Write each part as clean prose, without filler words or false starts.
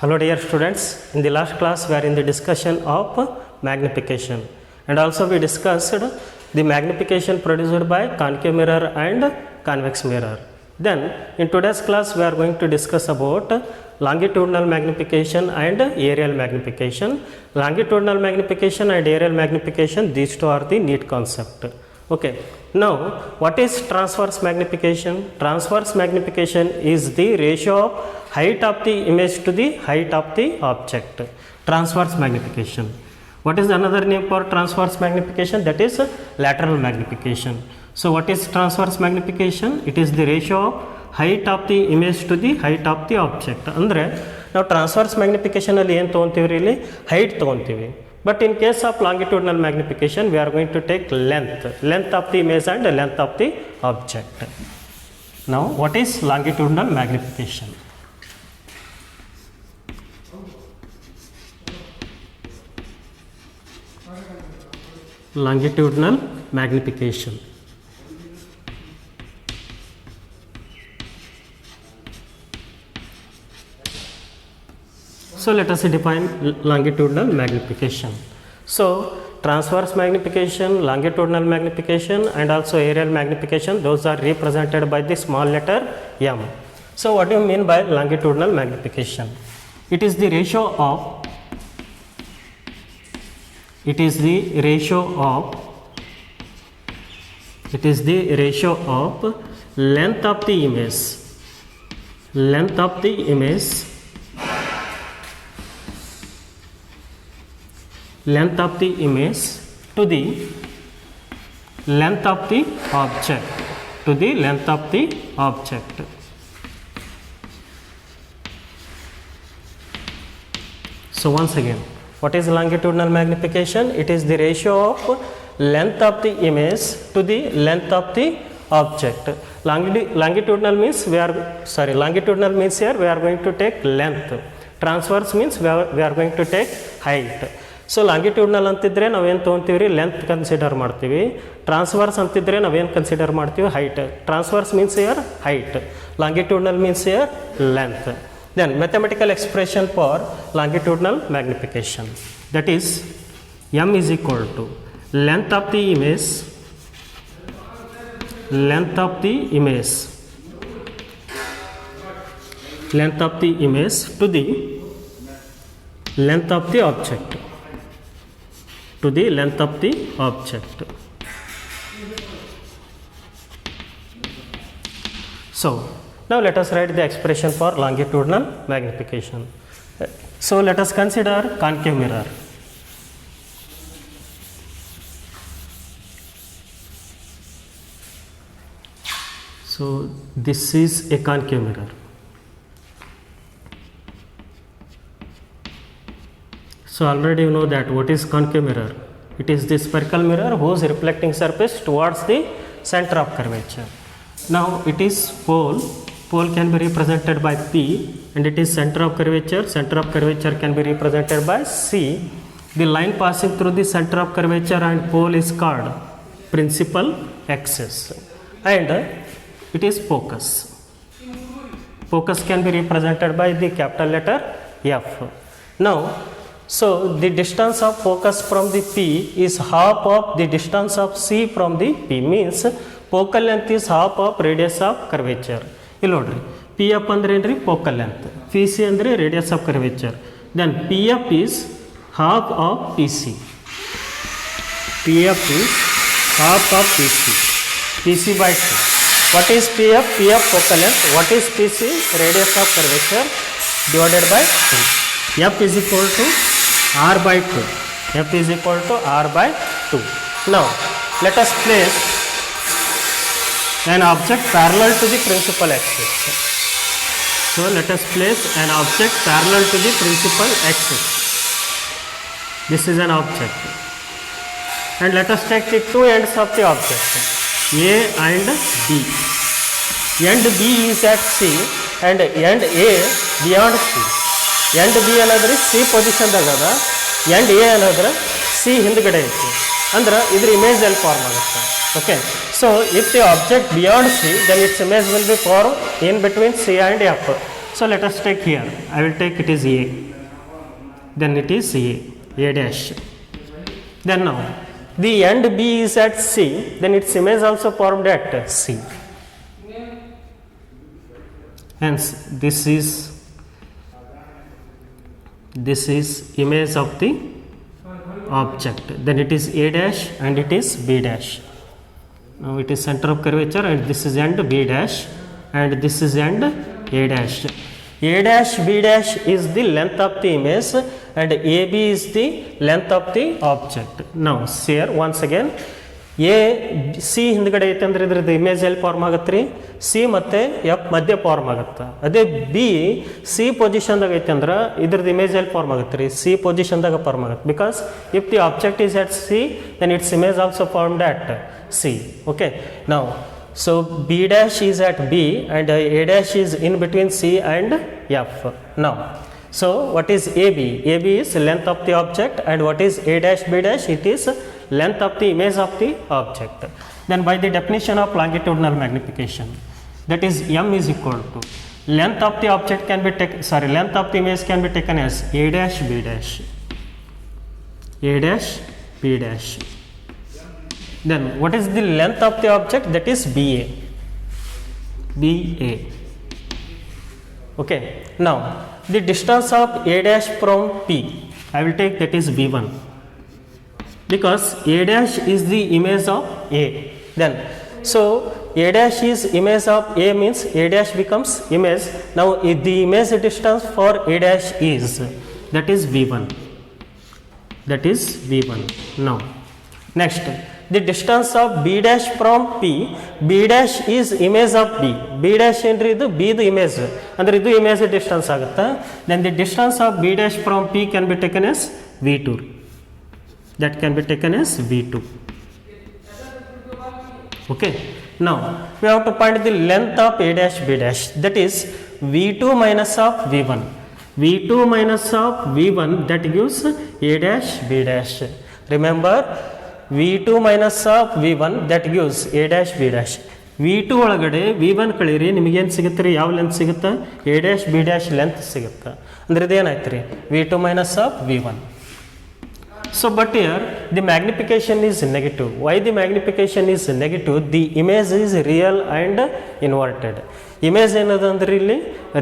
Hello dear students, in the last class we are in the discussion of magnification and also we discussed the magnification produced by concave mirror and convex mirror. Then in today's class we are going to discuss about longitudinal magnification and aerial magnification. Longitudinal magnification and aerial magnification, these two are the neat concept. Okay. Now what is transverse magnification? Transverse magnification is the ratio of height of the image to the height of the object. Transverse magnification. What is another name for transverse magnification? That is lateral magnification. So what is transverse magnification? It is the ratio of height of the image to the height of the object. Andre now transverse magnification alli ಏನು ತಗೊಂತೀವಿ ಇಲ್ಲಿ height ತಗೊಂತೀವಿ. But in case of longitudinal magnification, we are going to take length of the image and length of the object. Now, what is longitudinal magnification? Longitudinal magnification. So let us define longitudinal magnification. So transverse magnification, longitudinal magnification and also aerial magnification, those are represented by the small letter m. So what do you mean by longitudinal magnification? It is the ratio of length of the image to the length of the object. So once again, what is longitudinal magnification? It is the ratio of length of the image to the length of the object. Longitudinal means longitudinal means here we are going to take length. Transverse means we are going to take height. So longitudinal ಅಂತಿದ್ರೆ ನಾವೇನು ತೊಗೊತೀವಿ ರೀ length consider ಮಾಡ್ತೀವಿ. Transverse ಅಂತಿದ್ರೆ ನಾವೇನು consider ಮಾಡ್ತೀವಿ height. Transverse means your height, longitudinal means your length. Then mathematical expression for longitudinal magnification, that is M is equal to length of the image to the length of the object. So now let us write the expression for longitudinal magnification. So let us consider concave mirror. So this is a concave mirror. So already you know that what is concave mirror. It is the spherical mirror whose reflecting surface towards the center of curvature. Now it is pole can be represented by P and it is center of curvature can be represented by C. The line passing through the center of curvature and pole is called principal axis and it is focus. Focus can be represented by the capital letter F. Now so the distance of focus from the P is half of the distance of C from the P, means focal length is half of radius of curvature. ಇಲ್ಲಿ ನೋಡ್ರಿ P F ಅಂದ್ರೆ ಏನ್ರಿ focal length, P C ಅಂದರೆ radius of curvature. Then P F is half of P C. P F is half of P C. P C by 2. What is P F? P F focal length. What is P C? Radius of curvature divided by 2. F is equal to R by 2. F is equal to R by 2. Now let us place an object parallel to the principal axis. So let us place an object parallel to the principal axis. This is an object and let us take the two ends of the object, A and B. End B is at C and end A beyond C. End B ಅನ್ನೋದ್ರಿ C ಪೊಸಿಷನ್ದಾಗ ಅದ, and A ಅನ್ನೋದ್ರ C ಹಿಂದ್ಗಡೆ ಐತಿ ಅಂದ್ರೆ ಇದ್ರ image ಎಲ್ಲಿ form ಆಗುತ್ತೆ. Okay, so if the object beyond C, then its image will be formed in between C and F. So let us take here, I will take it is A, then it is A dash. Then now, the end B is at C, then its image also formed at C. Hence, this is image of the object. Then it is A dash and it is B dash. Now it is center of curvature and this is end B dash and this is end A dash. A dash B dash is the length of the image and AB is the length of the object. Now here once again A C ಹಿಂದ್ಗಡೆ ಐತೆ ಅಂದ್ರೆ ಇದ್ರದ್ದು image ಎಲ್ಲಿ form ಆಗುತ್ತೆ ರೀ, C ಮತ್ತು F ಮಧ್ಯೆ form ಆಗುತ್ತೆ. ಅದೇ ಬಿ ಸಿ ಪೊಸಿಷನ್ದಾಗ ಐತೆ ಅಂದ್ರೆ ಇದ್ರದ್ದು ಇಮೇಜ್ ಎಲ್ಲಿ ಫಾರ್ಮ್ ಆಗುತ್ತೆ ರೀ, ಸಿ ಪೊಸಿಷನ್ದಾಗ ಫಾರ್ಮ್ ಆಗುತ್ತೆ. Because if the object is at C then its image also formed at C. Okay, ನಾವು so B dash is at B and A dash is in between C and F. Now, so what is AB? AB is length of the object and what is A dash B dash? It is length of the image of the object. Then by the definition of longitudinal magnification, that is M is equal to length of the object can be taken, length of the image can be taken as A dash B dash, A dash B dash. Then what is the length of the object? That is BA. BA. Okay. Now the distance of A dash from P, I will take that is B1, because A dash is the image of A. Then so A dash is image of A means A dash becomes image. Now the image distance for A dash is, that is B1. That is B1. Now next, the distance of B dash from P, B dash is image of B. B dash ಏನ್ರಿ ಇದು B ದು image ಅಂದ್ರೆ ಇದು image distance ಆಗುತ್ತೆ. Then the distance of B dash from P can be taken as V2. That can be taken as V2. Okay. Now we have to find the length of A dash B dash, that is V2 minus of V1. V2 minus of V1, that gives A dash B dash. Remember, V2 minus of V1 that gives A dash B dash. V2 ಒಳಗಡೆ V1 ಕಳೀರಿ, ನಿಮಗೇನು ಸಿಗುತ್ತೆ ರೀ, ಯಾವ length ಸಿಗುತ್ತೆ, A dash B dash length ಸಿಗುತ್ತೆ. ಅಂದ್ರೆ ಇದೇನಾಯ್ತು ರೀ, V2 minus of V1. So but here the magnification is negative. Why the magnification is negative? The image is real and inverted. Image ಏನದಂದ್ರೆ ಇಲ್ಲಿ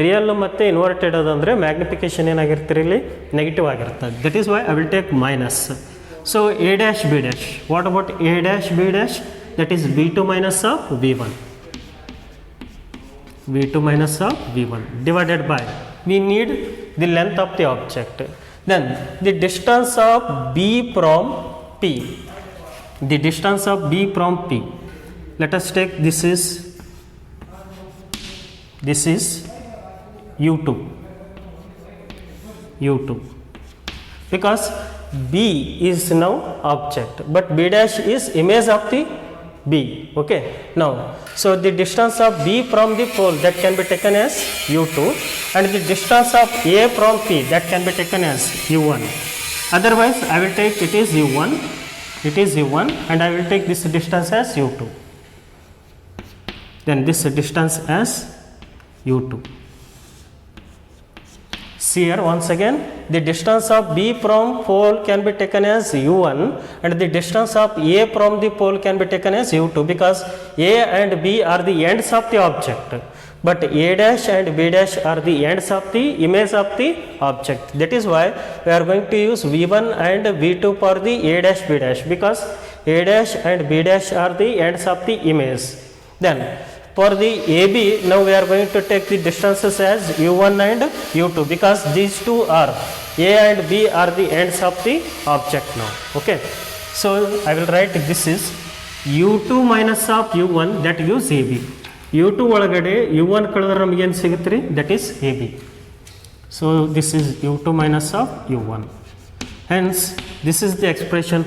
ರಿಯಲ್ ಮತ್ತು ಇನ್ವರ್ಟೆಡ್ ಅದಂದರೆ ಮ್ಯಾಗ್ನಿಫಿಕೇಶನ್ ಏನಾಗಿರ್ತೀರಿ ಇಲ್ಲಿ negative ಆಗಿರುತ್ತೆ. That is why I will take minus. So A dash B dash, what about A dash B dash? That is V2 minus of V1. V2 minus of V1 divided by, we need the length of the object. Then the distance of B from P, the distance of B from P, let us take this is U2, because B is now object but B dash is image of the B. Okay. Now so the distance of B from the pole, that can be taken as U2, and the distance of A from P, that can be taken as U1. Otherwise I will take it is U1, and I will take this distance as U2, then this distance as U2. See here once again, the distance of B from pole can be taken as U1 and the distance of A from the pole can be taken as U2, because A and B are the ends of the object, but A dash and B dash are the ends of the image of the object. That is why we are going to use V1 and V2 for the A dash B dash, because A dash and B dash are the ends of the image. Then for the AB, now we are going to take the distances as U1 and U2, because these two are, A and B are the ends of the object now. Okay. So I will write this is U2 minus of U1, that gives AB. U2 ಒಳಗಡೆ U1 ಕಳೆದ್ರೆ ನಮಗೆ ಏನು ಸಿಗುತ್ತೆ ರೀ, that is AB. So this is U2 minus of U1. Hence this is the expression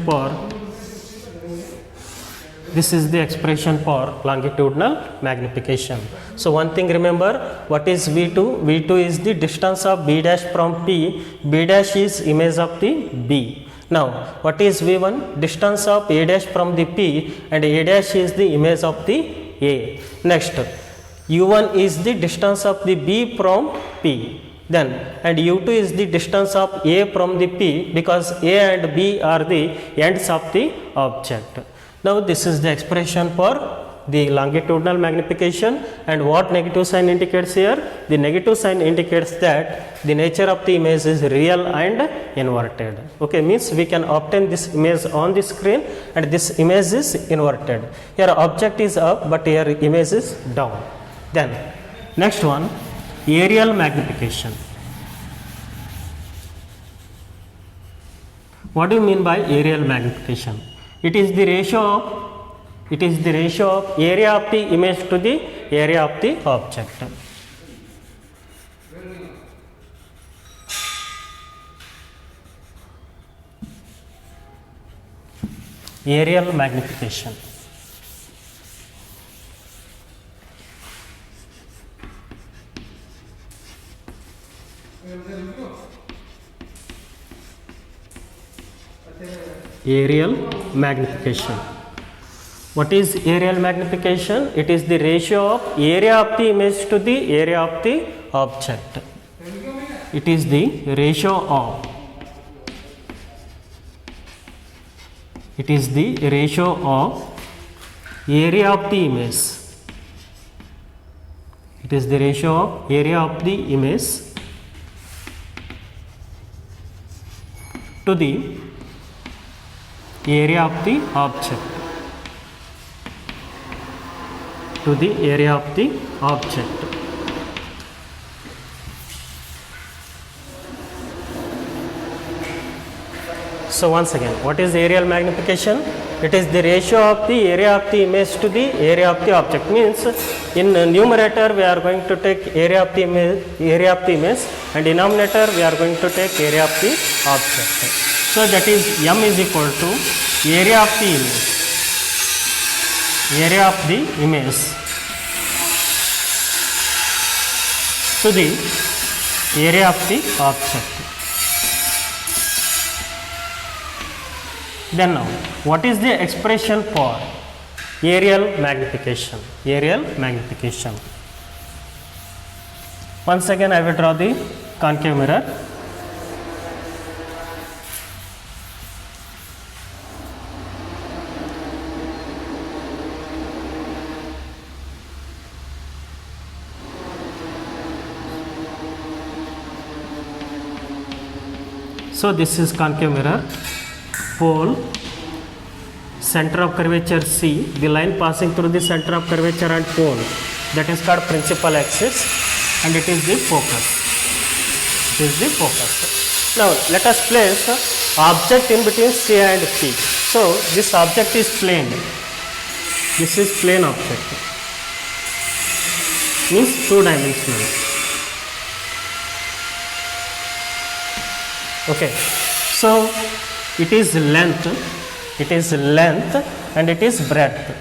for longitudinal magnification. So one thing remember, what is V2? V2 is the distance of B dash from P. B dash is image of the B. Now what is V1? Distance of A dash from the P, and A dash is the image of the A. Next, u1 is the distance of the B from P, then and u2 is the distance of A from the P, because A and B are the ends of the object. Now this is the expression for the longitudinal magnification, and what negative sign indicates here? The negative sign indicates that the nature of the image is real and inverted. Okay, means we can obtain this image on the screen and this image is inverted. Here object is up but here image is down. Then next one, aerial magnification. What do you mean by aerial magnification? It is the ratio of area of the image to the area of the object. Aerial magnification. Aerial magnification. What is aerial magnification? It is the ratio of area of the image to the area of the object. It is the ratio of area of the image. It is the ratio of area of the image to the area of the object. To the area of the object. So once again, what is aerial magnification? It is the ratio of the area of the image to the area of the object. Means in numerator we are going to take area of the image, and denominator we are going to take area of the object. So that is m is equal to area of the image. Area of the image to the area of the object. Then now, what is the expression for aerial magnification? Aerial magnification. Once again, I will draw the concave mirror. So this is concave mirror, pole, center of curvature C, the line passing through the center of curvature and pole, that is called principal axis, and it is the focus. It is the focus. Now let us place object in between C and P. So this object is plane. This is plane object. Means two-dimensional. Okay, so it is length and it is breadth.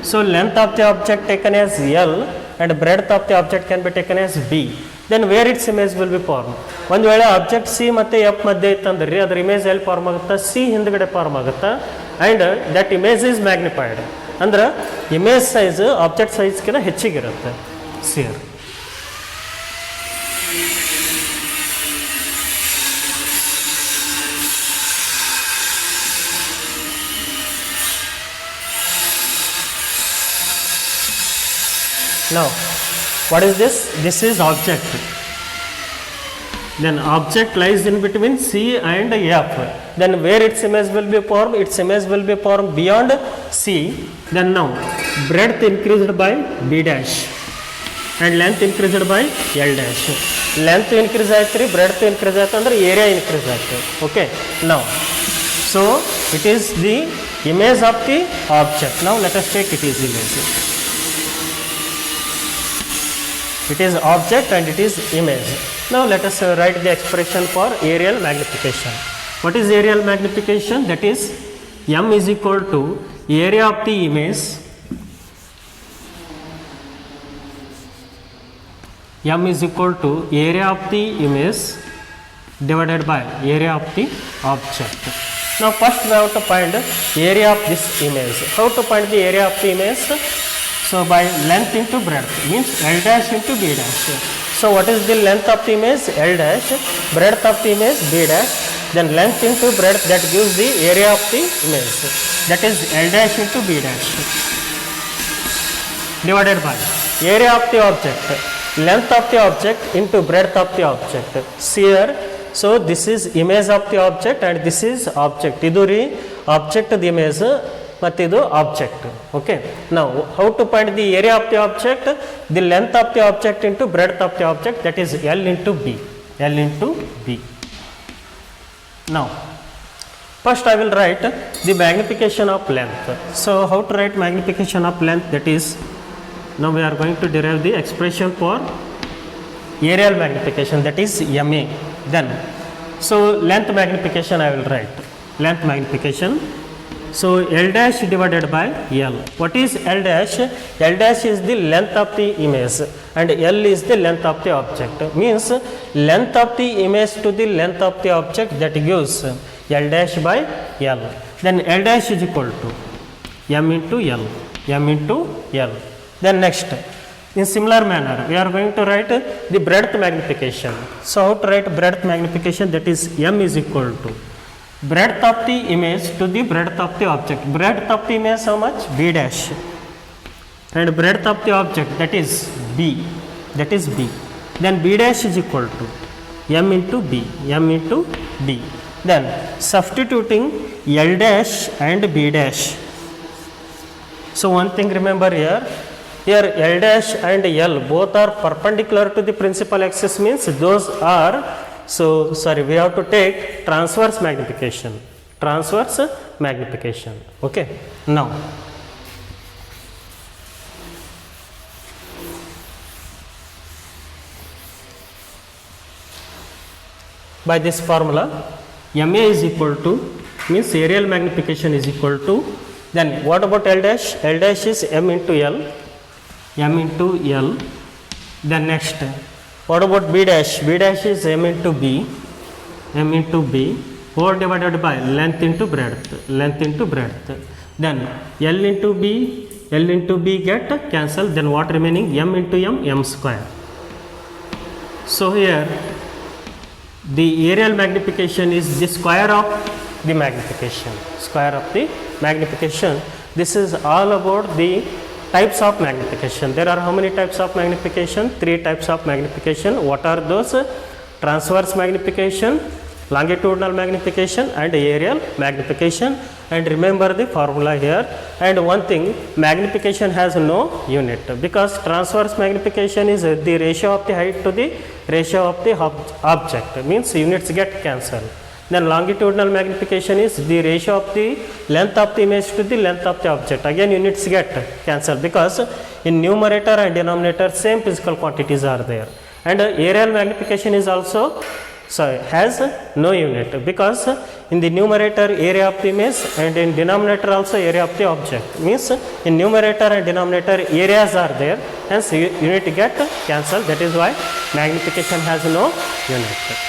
So length of the object taken as L and breadth of the object can be taken as B. Then where its image will be formed? ಒಂದು ವೇಳೆ object C ಮತ್ತು F ಮಧ್ಯೆ ಇತ್ತಂದ್ರೆ ಅದರ image ಎಲ್ಲಿ form ಆಗುತ್ತಾ? C ಹಿಂದ್ಗಡೆ form ಆಗುತ್ತಾ, and that image is magnified. ಅಂದ್ರೆ ಇಮೇಜ್ ಸೈಜ್ ಆಬ್ಜೆಕ್ಟ್ ಸೈಜ್ಗಿಂತ ಹೆಚ್ಚಿಗಿರುತ್ತೆ ಸಿಯರ್. Now, what is this? This is object. Then object lies in between C and F. Then where its image will be formed? Its image will be formed beyond C. Then now, breadth increased by B dash and length increased by L dash. Length increase ಆಯ್ತು, breadth increase ಆಯ್ತು ಅಂದ್ರೆ area increase ಆಯ್ತು. Okay. Now, so it is the image of the object. Now let us take it is image. It is object and it is image. Now let us write the expression for aerial magnification. What is aerial magnification? That is m is equal to area of the image. M is equal to area of the image divided by area of the object. Now first we have to find area of this image. How to find the area of the image? So by length into breadth means L dash into B dash. So what is the length of the image? L dash, breadth of the image B dash, then length into breadth, that gives the area of the image, that is L dash into B dash, divided by area of the object, length of the object into breadth of the object. See here, so this is image of the object and this is object. Idu re object the image ಮತ್ತು ಇದು object. Okay, ನಾವು how to find the area of the object? The length of the object into breadth of the object, that is L into B. L into B. Now first I will write the magnification of length. So how to write magnification of length? That is, now we are going to derive the expression for aerial magnification, that is MA. Then so length magnification I will write. Length magnification, so L dash divided by L. What is L dash? L dash is the length of the image and L is the length of the object. Means length of the image to the length of the object, that gives L dash by L. Then L dash is equal to M into L. M into L. Then next, in similar manner we are going to write the breadth magnification. So how to write breadth magnification? That is M is equal to breadth of the image to the breadth of the object. Breadth of the image how much? B dash, and breadth of the object, that is B, that is B. Then B dash is equal to M into B, M into B. Then substituting L dash and B dash. So one thing remember here, L dash and L both are perpendicular to the principal axis, means those are, so sorry, we have to take transverse magnification. Transverse magnification. Okay. Now by this formula, MA is equal to, means aerial magnification is equal to, then what about L dash? L dash is M into L. M into L. Then next, what about B dash? B dash is M into B, M into B, whole divided by length into breadth, length into breadth. Then L into B, L into B get cancelled, then what remaining? M into M, M square. So here the aerial magnification is the square of the magnification, square of the magnification. This is all about the types of magnification. There are how many types of magnification? 3 types of magnification. What are those? Transverse magnification, longitudinal magnification and aerial magnification. And remember the formula here. And one thing, magnification has no unit, because transverse magnification is the ratio of the height to the ratio of the object, means units get cancelled. Then longitudinal magnification is the ratio of the length of the image to the length of the object. Again units get cancelled, because in numerator and denominator same physical quantities are there. And aerial magnification is also, sorry, has no unit, because in the numerator area of the image and in denominator also area of the object, means in numerator and denominator areas are there, hence unit get cancelled. That is why magnification has no unit.